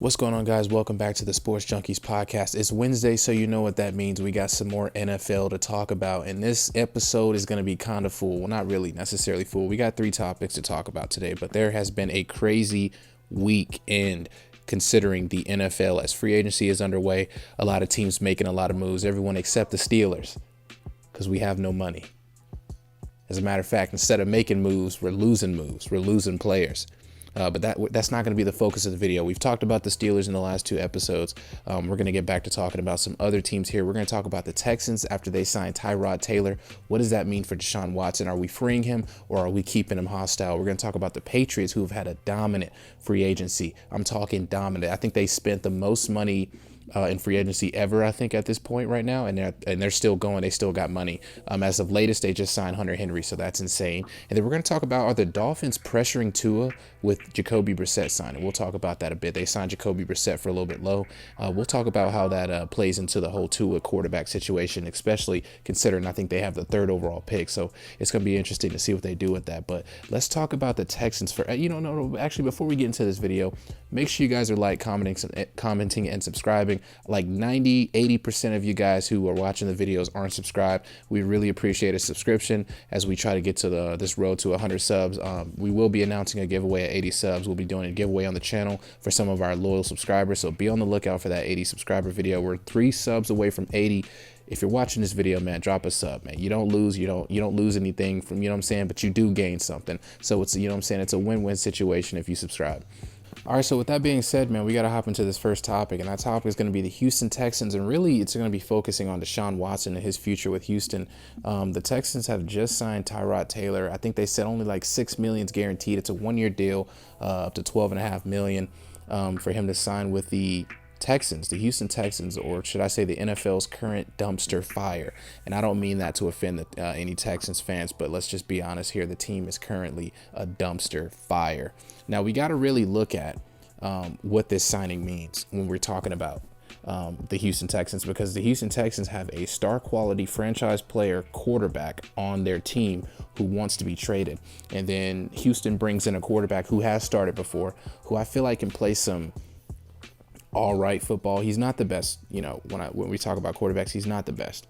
What's going on, guys? Welcome back to the Sports Junkies Podcast. It's Wednesday, so you know what that means. We got some more NFL to talk about, and this episode is going to be kind of full. Well, not really necessarily full. We got 3 topics to talk about today, but there has been a crazy weekend considering the NFL as free agency is underway. A lot of teams making a lot of moves, everyone except the Steelers, because we have no money. As a matter of fact, instead of making moves, we're losing players. But that's not going to be the focus of the video. We've talked about the Steelers in the last 2 episodes. We're going to get back to talking about some other teams here. We're going to talk about the Texans after they signed Tyrod Taylor. What does that mean for Deshaun Watson? Are we freeing him or are we keeping him hostile? We're going to talk about the Patriots, who have had a dominant free agency. I'm talking dominant. I think they spent the most money in free agency ever, I think, at this point right now, and they're still going. They still got money. As of latest, they just signed Hunter Henry, so that's insane. And then we're going to talk about, are the Dolphins pressuring Tua with Jacoby Brissette signing? We'll talk about that a bit. They signed Jacoby Brissette for a little bit low. We'll talk about how that plays into the whole Tua quarterback situation, especially considering I think they have the 3rd overall pick. So it's going to be interesting to see what they do with that. But let's talk about the Texans for, actually, before we get into this video, make sure you guys are commenting and subscribing. Like 80% of you guys who are watching the videos aren't subscribed. We really appreciate a subscription as we try to get to this road to 100 subs. We will be announcing a giveaway at 80 subs. We'll be doing a giveaway on the channel for some of our loyal subscribers. So be on the lookout for that 80 subscriber video. We're 3 subs away from 80. If you're watching this video, man, drop a sub, man. You don't lose, you don't lose anything from, you know what I'm saying, but you do gain something. So it's, you know what I'm saying, it's a win-win situation if you subscribe. All right, so with that being said, man, we got to hop into this first topic, and that topic is going to be the Houston Texans, and really it's going to be focusing on Deshaun Watson and his future with Houston. The Texans have just signed Tyrod Taylor. I think they said only like $6 million guaranteed. It's a 1-year deal, up to $12.5 million for him to sign with the Texans, the Houston Texans, or should I say the NFL's current dumpster fire. And I don't mean that to offend any Texans fans, but let's just be honest here. The team is currently a dumpster fire. Now, we got to really look at what this signing means when we're talking about the Houston Texans, because the Houston Texans have a star quality franchise player quarterback on their team who wants to be traded. And then Houston brings in a quarterback who has started before, who I feel like can play some all right football. He's not the best, when we talk about quarterbacks, he's not the best.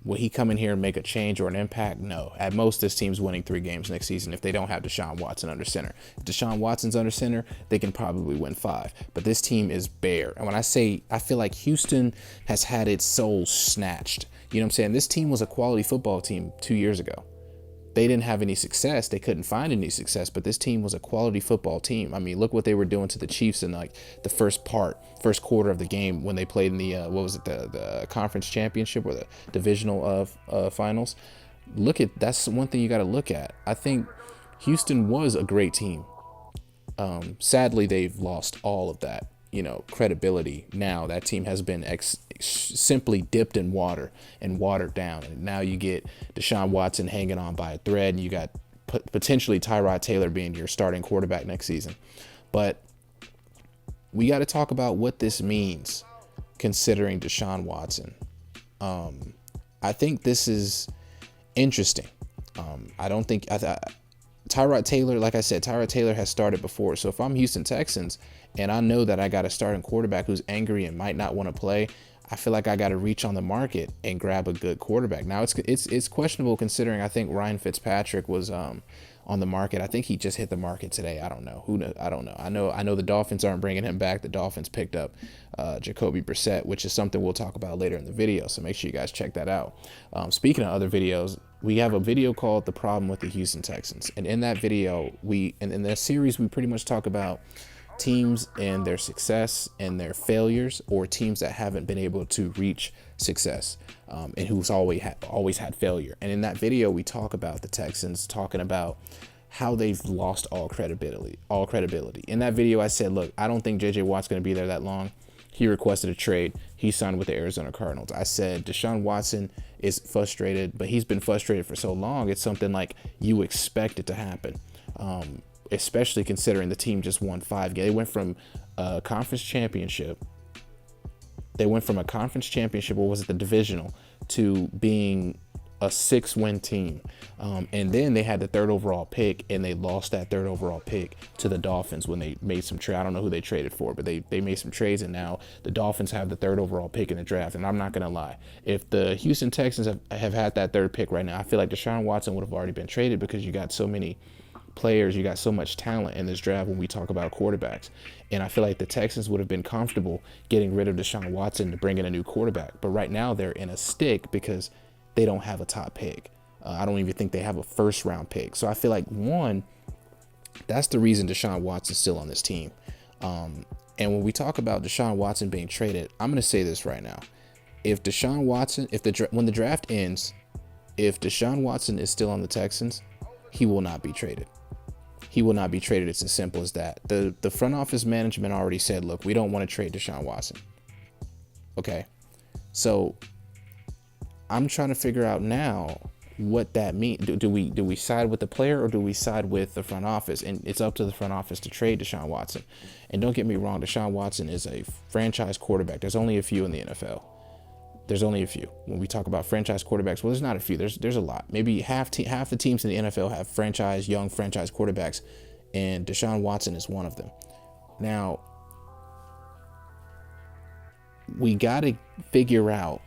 Will he come in here and make a change or an impact? No. At most, this team's winning 3 games next season if they don't have Deshaun Watson under center. If Deshaun Watson's under center, they can probably win 5. But this team is bare. And when I say, I feel like Houston has had its soul snatched. You know what I'm saying? This team was a quality football team 2 years ago. They didn't have any success. They couldn't find any success, but this team was a quality football team. I mean, look what they were doing to the Chiefs in like the first quarter of the game when they played in the, the conference championship or the divisional finals. That's one thing you got to look at. I think Houston was a great team. Sadly, they've lost all of that, credibility. Now that team has been simply dipped in water and watered down, and now you get Deshaun Watson hanging on by a thread, and you got potentially Tyrod Taylor being your starting quarterback next season. But we got to talk about what this means considering Deshaun Watson. I think this is interesting. I don't think Tyrod Taylor, like I said, Tyrod Taylor has started before. So if I'm Houston Texans and I know that I got a starting quarterback who's angry and might not want to play, I feel like I got to reach on the market and grab a good quarterback. Now it's questionable considering I think Ryan Fitzpatrick was on the market. I think he just hit the market today. I don't know. Who knows? I don't know. I know the Dolphins aren't bringing him back. The Dolphins picked up Jacoby Brissette, which is something we'll talk about later in the video. So make sure you guys check that out. Speaking of other videos, we have a video called The Problem with the Houston Texans. And in that video, in that series, we pretty much talk about teams and their success and their failures, or teams that haven't been able to reach success and who's always had failure. And in that video, we talk about the Texans, talking about how they've lost all credibility. In that video, I said, look, I don't think J.J. Watt's going to be there that long. He requested a trade. He signed with the Arizona Cardinals. I said Deshaun Watson is frustrated, but he's been frustrated for so long. It's something like you expect it to happen. Especially considering the team just won 5 games. They went from a conference championship. What was it, the divisional, to being a 6-win team. And then they had the 3rd overall pick, and they lost that 3rd overall pick to the Dolphins when they made some trade. I don't know who they traded for, but they made some trades, and now the Dolphins have the 3rd overall pick in the draft. And I'm not going to lie. If the Houston Texans have had that 3rd pick right now, I feel like Deshaun Watson would have already been traded, because you got so many players, you got so much talent in this draft when we talk about quarterbacks. And I feel like the Texans would have been comfortable getting rid of Deshaun Watson to bring in a new quarterback. But right now they're in a stick because they don't have a top pick. I don't even think they have a 1st round pick. So I feel like, one, that's the reason Deshaun Watson's still on this team. And when we talk about Deshaun Watson being traded, I'm going to say this right now. If Deshaun Watson, when the draft ends, if Deshaun Watson is still on the Texans, he will not be traded. He will not be traded. It's as simple as that. The front office management already said, look, we don't want to trade Deshaun Watson. Okay. So I'm trying to figure out now what that means. Do we side with the player, or do we side with the front office? And it's up to the front office to trade Deshaun Watson. And don't get me wrong, Deshaun Watson is a franchise quarterback. There's only a few in the NFL. There's only a few. When we talk about franchise quarterbacks, well, there's not a few. There's a lot. Maybe half the teams in the NFL have young franchise quarterbacks, and Deshaun Watson is one of them. Now, we got to figure out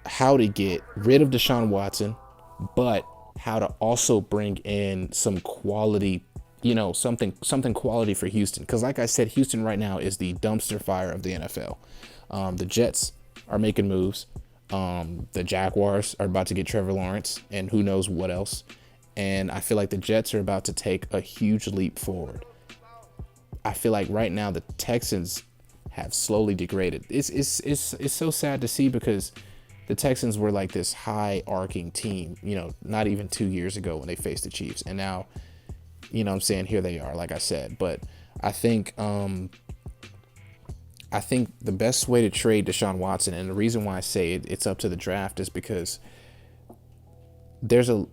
how to get rid of Deshaun Watson, but how to also bring in some quality, something quality for Houston. Because like I said, Houston right now is the dumpster fire of the NFL. The Jets are making moves. The Jaguars are about to get Trevor Lawrence and who knows what else. And I feel like the Jets are about to take a huge leap forward. I feel like right now the Texans have slowly degraded. It's so sad to see, because the Texans were like this high arcing team, not even 2 years ago when they faced the Chiefs. And now, I'm saying, here they are, like I said. But I think the best way to trade Deshaun Watson, and the reason why I say it's up to the draft, is because the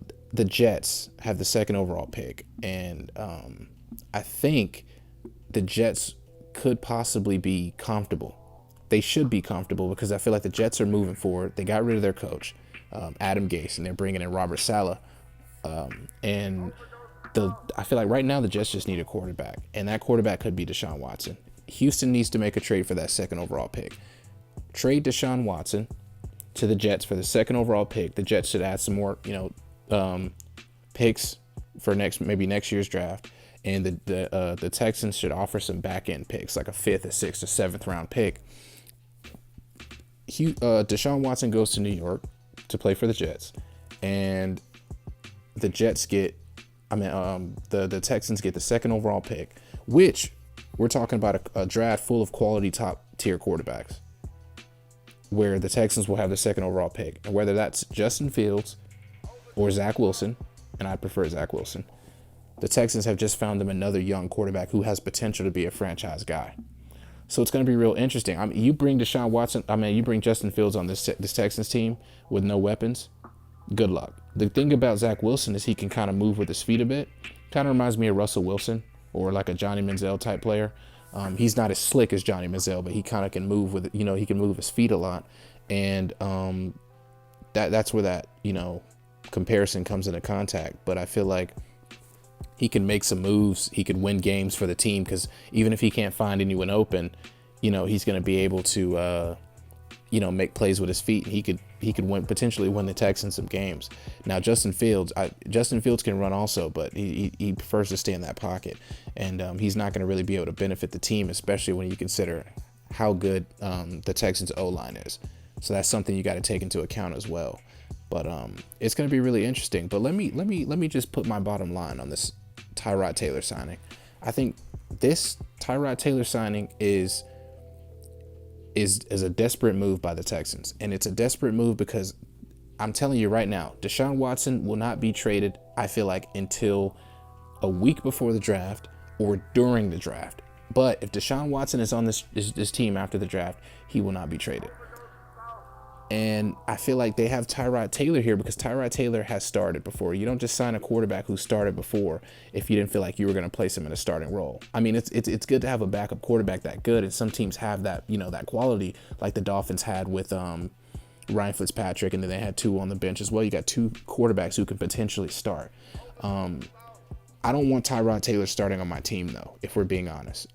Jets have the 2nd overall pick. And I think the Jets could possibly be comfortable. They should be comfortable, because I feel like the Jets are moving forward. They got rid of their coach, Adam Gase, and they're bringing in Robert Saleh. And I feel like right now the Jets just need a quarterback, and that quarterback could be Deshaun Watson. Houston needs to make a trade for that 2nd overall pick. Trade Deshaun Watson to the Jets for the 2nd overall pick. The Jets should add some more, picks for next year's draft. And the Texans should offer some back end picks, like a 5th, a 6th, a 7th round pick. Deshaun Watson goes to New York to play for the Jets, and the Texans get the 2nd overall pick, which we're talking about a draft full of quality top tier quarterbacks, where the Texans will have the 2nd overall pick, and whether that's Justin Fields or Zach Wilson, and I prefer Zach Wilson, the Texans have just found them another young quarterback who has potential to be a franchise guy. So it's going to be real interesting. You bring Deshaun Watson, you bring Justin Fields on this Texans team with no weapons, good luck. The thing about Zach Wilson is he can kind of move with his feet a bit. Kind of reminds me of Russell Wilson, or like a Johnny Manziel type player. He's not as slick as Johnny Manziel, but he kind of can move with, he can move his feet a lot. And that's where that, comparison comes into contact. But I feel like he can make some moves. He could win games for the team, because even if he can't find anyone open, he's going to be able to, make plays with his feet. He could potentially win the Texans some games. Now, Justin Fields can run also, but he prefers to stay in that pocket. And he's not going to really be able to benefit the team, especially when you consider how good the Texans O-line is. So that's something you got to take into account as well. But it's going to be really interesting. But let me just put my bottom line on this Tyrod Taylor signing. I think this Tyrod Taylor signing is a desperate move by the Texans. And it's a desperate move because I'm telling you right now, Deshaun Watson will not be traded, I feel like, until a week before the draft or during the draft. But if Deshaun Watson is on this team after the draft, he will not be traded. And I feel like they have Tyrod Taylor here because Tyrod Taylor has started before. You don't just sign a quarterback who started before if you didn't feel like you were going to place him in a starting role. I mean, it's good to have a backup quarterback that good, and some teams have that, that quality, like the Dolphins had with Ryan Fitzpatrick, and then they had 2 on the bench as well. You got 2 quarterbacks who could potentially start. I don't want Tyrod Taylor starting on my team, though, if we're being honest.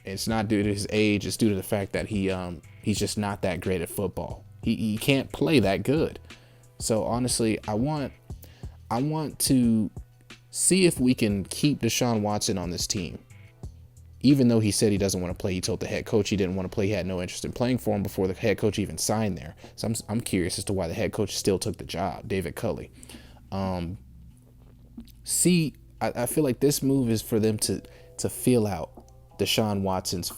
It's not due to his age. It's due to the fact that he's just not that great at football. He can't play that good. So, honestly, I want to see if we can keep Deshaun Watson on this team. Even though he said he doesn't want to play, he told the head coach he didn't want to play. He had no interest in playing for him before the head coach even signed there. So I'm curious as to why the head coach still took the job, David Culley. I feel like this move is for them to feel out Deshaun Watson's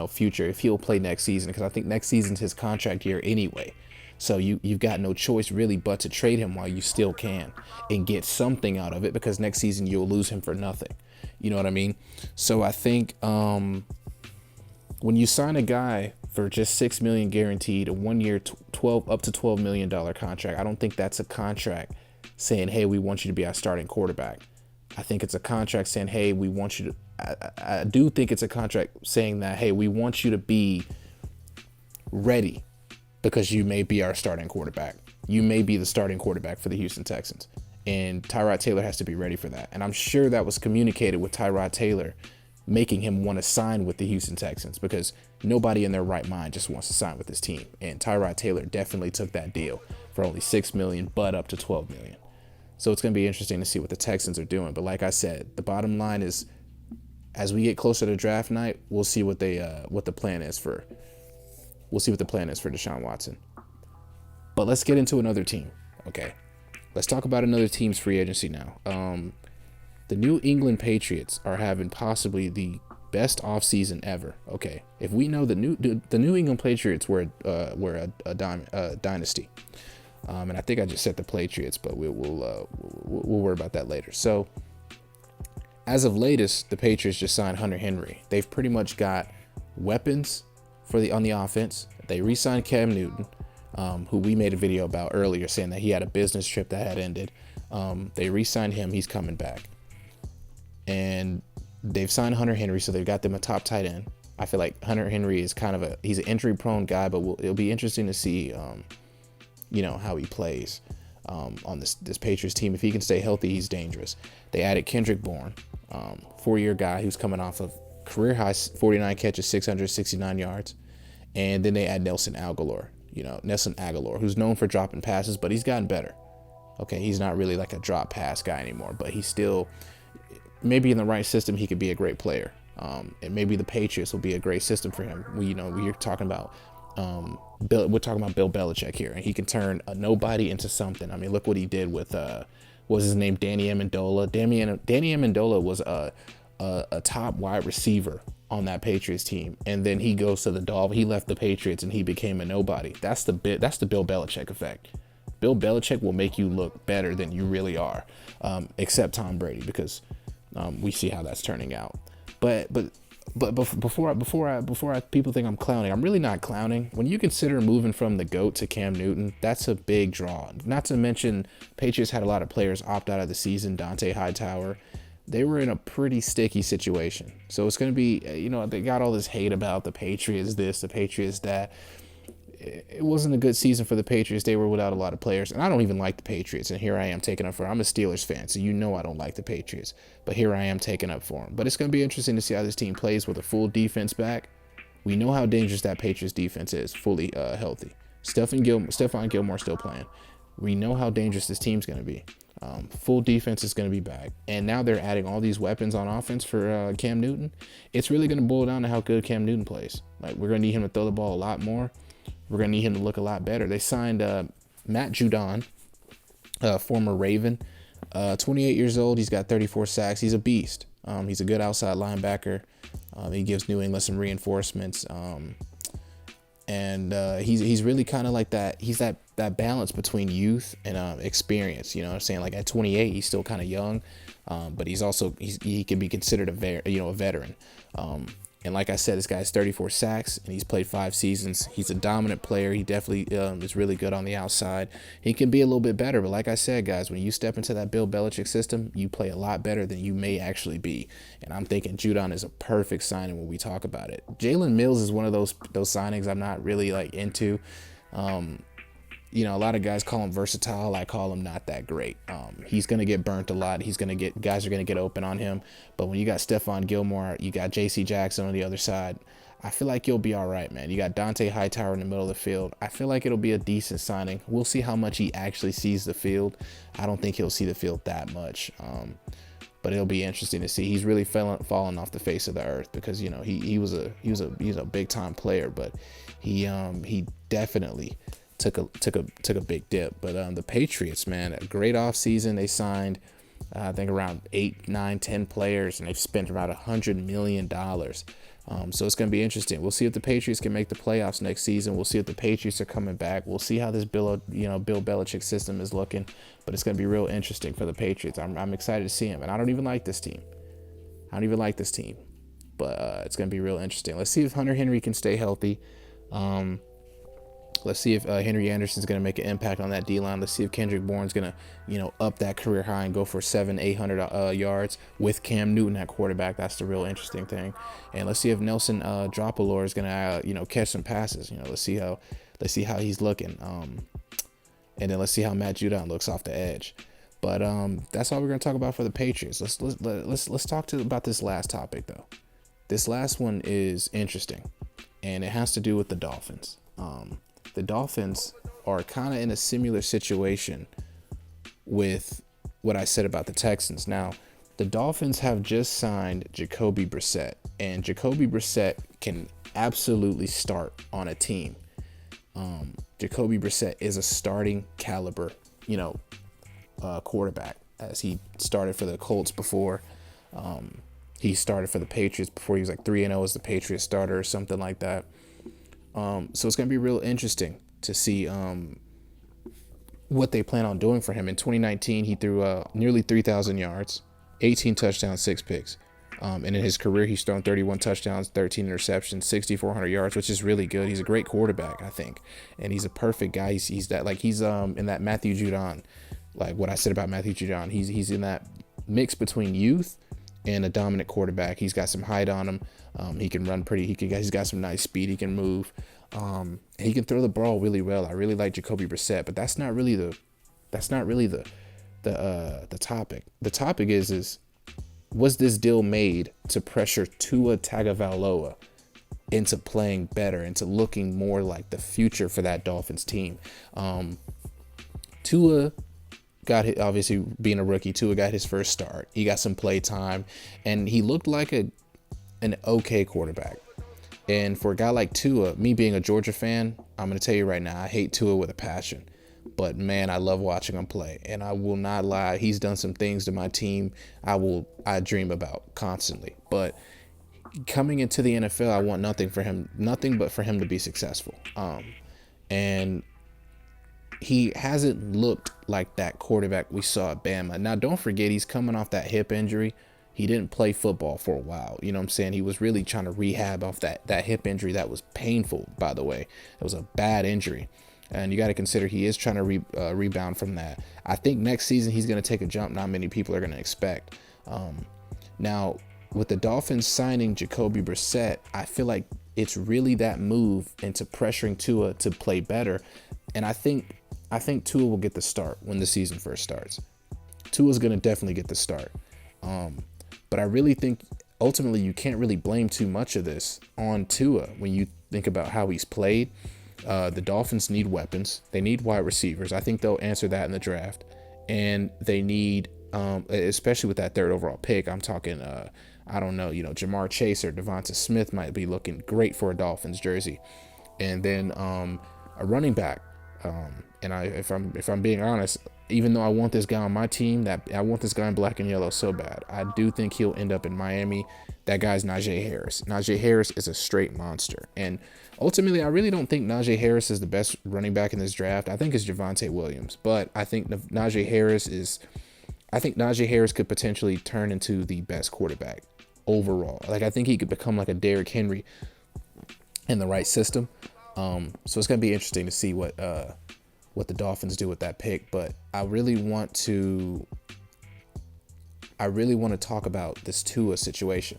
future, if he'll play next season, because I think next season's his contract year anyway. So you've got no choice really but to trade him while you still can and get something out of it, because next season you'll lose him for nothing. You know what I mean? So I think when you sign a guy for just $6 million guaranteed, a 1 year, up to $12 million contract, I don't think that's a contract saying, hey, we want you to be our starting quarterback. I think it's a contract saying, hey, we want you to. I do think it's a contract saying that, hey, we want you to be ready because you may be our starting quarterback. You may be the starting quarterback for the Houston Texans. And Tyrod Taylor has to be ready for that. And I'm sure that was communicated with Tyrod Taylor, making him want to sign with the Houston Texans, because nobody in their right mind just wants to sign with this team. And Tyrod Taylor definitely took that deal for only $6 million, but up to $12 million. So it's going to be interesting to see what the Texans are doing. But like I said, the bottom line is, as we get closer to draft night, we'll see what the plan is for Deshaun Watson. But let's get into another team. Okay. Let's talk about another team's free agency now. The New England Patriots are having possibly the best offseason ever. Okay. If we know the New England Patriots were a dynasty. And I think I just said the Patriots, but we'll worry about that later. So, as of latest, the Patriots just signed Hunter Henry. They've pretty much got weapons on the offense. They re-signed Cam Newton, who we made a video about earlier, saying that he had a business trip that had ended. They re-signed him. He's coming back. And they've signed Hunter Henry, so they've got them a top tight end. I feel like Hunter Henry is he's an injury-prone guy, but it'll be interesting to see how he plays on this Patriots team. If he can stay healthy, he's dangerous. They added Kendrick Bourne, 4-year guy who's coming off of career high 49 catches, 669 yards. And then they add Nelson Aguilar, who's known for dropping passes, but he's gotten better. Okay, he's not really like a drop pass guy anymore, but he's still, maybe in the right system, he could be a great player. And maybe the Patriots will be a great system for him. We're talking about Bill Belichick here, and he can turn a nobody into something. I mean, look what he did with what was his name, Danny Amendola. Danny Amendola was a top wide receiver on that Patriots team, and then he goes to the Dolphins. He left the Patriots and he became a nobody. That's the Bill Belichick effect. Bill Belichick will make you look better than you really are, except Tom Brady, because we see how that's turning out. But before people think I'm clowning, I'm really not clowning. When you consider moving from the GOAT to Cam Newton, that's a big draw. Not to mention, Patriots had a lot of players opt out of the season. Dante Hightower. They were in a pretty sticky situation. So it's going to be, they got all this hate about the Patriots this, the Patriots that. It wasn't a good season for the Patriots. They were without a lot of players. And I don't even like the Patriots. And here I am taking up for them. I'm a Steelers fan, so I don't like the Patriots. But here I am taking up for them. But it's going to be interesting to see how this team plays with a full defense back. We know how dangerous that Patriots defense is, fully healthy. Stephon Gilmore still playing. We know how dangerous this team's going to be. Full defense is going to be back. And now they're adding all these weapons on offense for Cam Newton. It's really going to boil down to how good Cam Newton plays. Like, we're going to need him to throw the ball a lot more. We're going to need him to look a lot better. They signed Matt Judon, former Raven, 28 years old. He's got 34 sacks. He's a beast. He's a good outside linebacker. He gives New England some reinforcements. And he's really kind of like that. He's that balance between youth and experience. You know what I'm saying? Like, at 28, he's still kind of young, but he can be considered a veteran. And like I said, this guy's 34 sacks, and he's played 5 seasons. He's a dominant player. He definitely is really good on the outside. He can be a little bit better, but like I said, guys, when you step into that Bill Belichick system, you play a lot better than you may actually be. And I'm thinking Judon is a perfect signing when we talk about it. Jalen Mills is one of those signings I'm not really into. a lot of guys call him versatile. I call him not that great. He's going to get burnt a lot. Guys are going to get open on him. But when you got Stephon Gilmore, you got J.C. Jackson on the other side, I feel like you'll be all right, man. You got Dante Hightower in the middle of the field. I feel like it'll be a decent signing. We'll see how much he actually sees the field. I don't think he'll see the field that much. But it'll be interesting to see. He's really fallen off the face of the earth because he was a big time player, but he definitely took a big dip. But the Patriots, man, a great offseason. They signed I think around 8, 9, 10 players, and they've spent around $100 million. So it's going to be interesting. We'll see if the Patriots can make the playoffs next season. We'll see if the Patriots are coming back. We'll see how this Bill Belichick system is looking. But it's going to be real interesting for the Patriots. I'm excited to see him, and I don't even like this team. But it's going to be real interesting. Let's see if Hunter Henry can stay healthy. Let's see if Henry Anderson's going to make an impact on that D-line. Let's see if Kendrick Bourne's going to, up that career high and go for 700-800 yards with Cam Newton at quarterback. That's the real interesting thing. And let's see if Nelson Dropalor is going to, catch some passes. Let's see how he's looking. And then let's see how Matt Judon looks off the edge. But that's all we're going to talk about for the Patriots. Let's talk about this last topic though. This last one is interesting, and it has to do with the Dolphins. The Dolphins are kind of in a similar situation with what I said about the Texans. Now, the Dolphins have just signed Jacoby Brissette, and Jacoby Brissette can absolutely start on a team. Jacoby Brissette is a starting caliber, quarterback, as he started for the Colts before. He started for the Patriots before. He was like 3-0 as the Patriots starter or something like that. So it's going to be real interesting to see what they plan on doing for him. In 2019, he threw nearly 3,000 yards, 18 touchdowns, 6 picks. And in his career, he's thrown 31 touchdowns, 13 interceptions, 6,400 yards, which is really good. He's a great quarterback, I think. And he's a perfect guy. He's in that Matthew Judon, like what I said about Matthew Judon. He's in that mix between youth and a dominant quarterback. He's got some height on him. He can run he's got some nice speed. He can move. He can throw the ball really well. I really like Jacoby Brissett, but that's not really the topic. The topic is was this deal made to pressure Tua Tagovailoa into playing better, into looking more like the future for that Dolphins team? Tua got, obviously being a rookie, Tua got his first start. He got some play time, and he looked like an okay quarterback. And for a guy like Tua, me being a Georgia fan, I'm going to tell you right now, I hate Tua with a passion. But man, I love watching him play, and I will not lie. He's done some things to my team I dream about constantly. But coming into the NFL, I want nothing but for him to be successful. And he hasn't looked like that quarterback we saw at Bama. Now, don't forget, he's coming off that hip injury. He didn't play football for a while. You know what I'm saying? He was really trying to rehab off that hip injury. That was painful, by the way. It was a bad injury. And you got to consider he is trying to rebound from that. I think next season he's going to take a jump not many people are going to expect. Now, with the Dolphins signing Jacoby Brissett, I feel like it's really that move into pressuring Tua to play better. And I think Tua will get the start when the season first starts. Tua's going to definitely get the start. But I really think ultimately you can't really blame too much of this on Tua when you think about how he's played. The Dolphins need weapons. They need wide receivers. I think they'll answer that in the draft. And they need, especially with that third overall pick, I'm talking, I don't know, Jamar Chase or Devonta Smith might be looking great for a Dolphins jersey. And then a running back. And if I'm being honest, even though I want this guy on my team, that I want this guy in black and yellow so bad, I do think he'll end up in Miami. That guy's Niger Harris. Niger Harris is a straight monster. And ultimately, I really don't think Niger Harris is the best running back in this draft. I think it's Javonte Williams. But I think Niger Harris could potentially turn into the best quarterback overall. Like, I think he could become like a Derrick Henry in the right system. So it's going to be interesting to see what the Dolphins do with that pick. But I really want to talk about this Tua situation.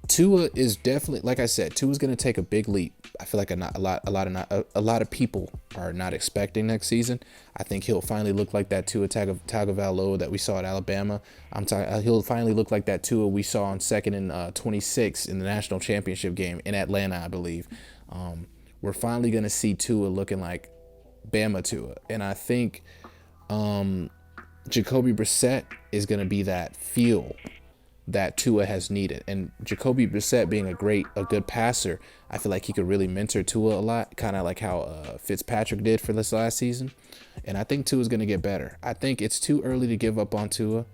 Tua is definitely, like I said, Tua's going to take a big leap. I feel like a lot of people are not expecting next season. I think he'll finally look like that Tua Tagovailoa that we saw at Alabama. He'll finally look like that Tua we saw on 2nd and 26 in the national championship game in Atlanta, I believe. We're finally going to see Tua looking like Bama Tua, and I think Jacoby Brissette is going to be that fuel that Tua has needed. And Jacoby Brissette being a good passer, I feel like he could really mentor Tua a lot, kind of like how Fitzpatrick did for this last season. And I think Tua's going to get better. I think it's too early to give up on Tua.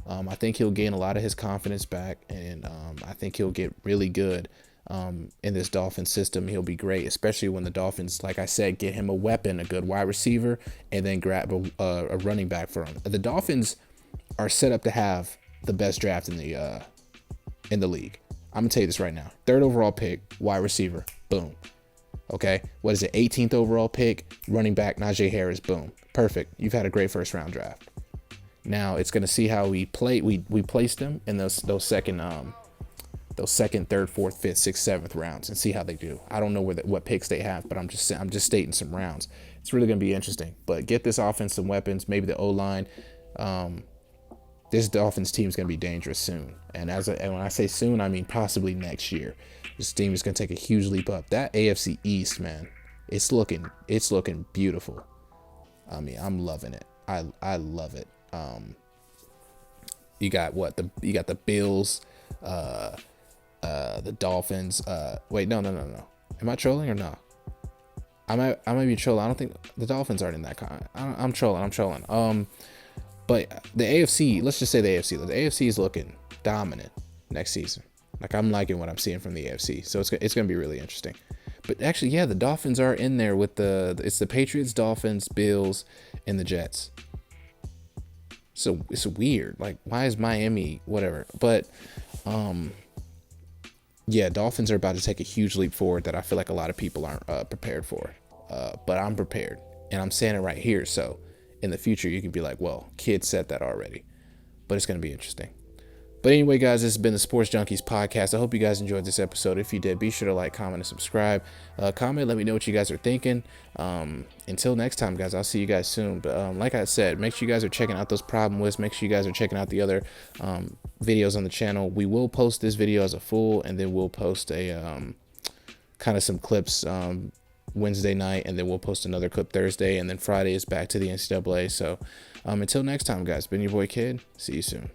I think he'll gain a lot of his confidence back, and I think he'll get really good in this Dolphins system. He'll be great, especially when the Dolphins, like I said, get him a weapon, a good wide receiver, and then grab a running back for him. The Dolphins are set up to have the best draft in the league. I'm gonna tell you this right now. 3rd overall pick, wide receiver, boom. Okay, what is it? 18th overall pick, running back, Niger Harris, boom. Perfect. You've had a great first round draft. Now it's gonna see how we play. We placed them in those second, 3rd, 4th, 5th, 6th, 7th rounds and see how they do. I don't know what picks they have, but I'm just stating some rounds. It's really gonna be interesting. But get this offense some weapons, maybe the O-line. This Dolphins team is going to be dangerous soon. And when I say soon, I mean possibly next year. This team is going to take a huge leap up. That AFC East, man, it's looking beautiful. I mean, I'm loving it. I love it. You got the Bills, the Dolphins. Wait, no. Am I trolling or no? I might be trolling. I don't think the Dolphins aren't in that kind. I'm trolling. But the AFC, let's just say the AFC is looking dominant next season. Like, I'm liking what I'm seeing from the AFC. So it's going to be really interesting. But actually, yeah, the Dolphins are in there with it's the Patriots, Dolphins, Bills, and the Jets. So it's weird. Like, why is Miami, whatever? But, yeah, Dolphins are about to take a huge leap forward that I feel like a lot of people aren't prepared for. But I'm prepared. And I'm saying it right here. So in the future, you can be like, well, kid said that already. But it's going to be interesting. But anyway, guys, this has been the Sports Junkies Podcast. I hope you guys enjoyed this episode. If you did, be sure to like, comment, and subscribe. Comment, let me know what you guys are thinking. Until next time, guys, I'll see you guys soon. But like I said, make sure you guys are checking out those problem lists. Make sure you guys are checking out the other videos on the channel. We will post this video as a full, and then we'll post a kind of some clips Wednesday night, and then we'll post another clip Thursday, and then Friday is back to the NCAA. So until next time, guys, been your boy Kid. See you soon.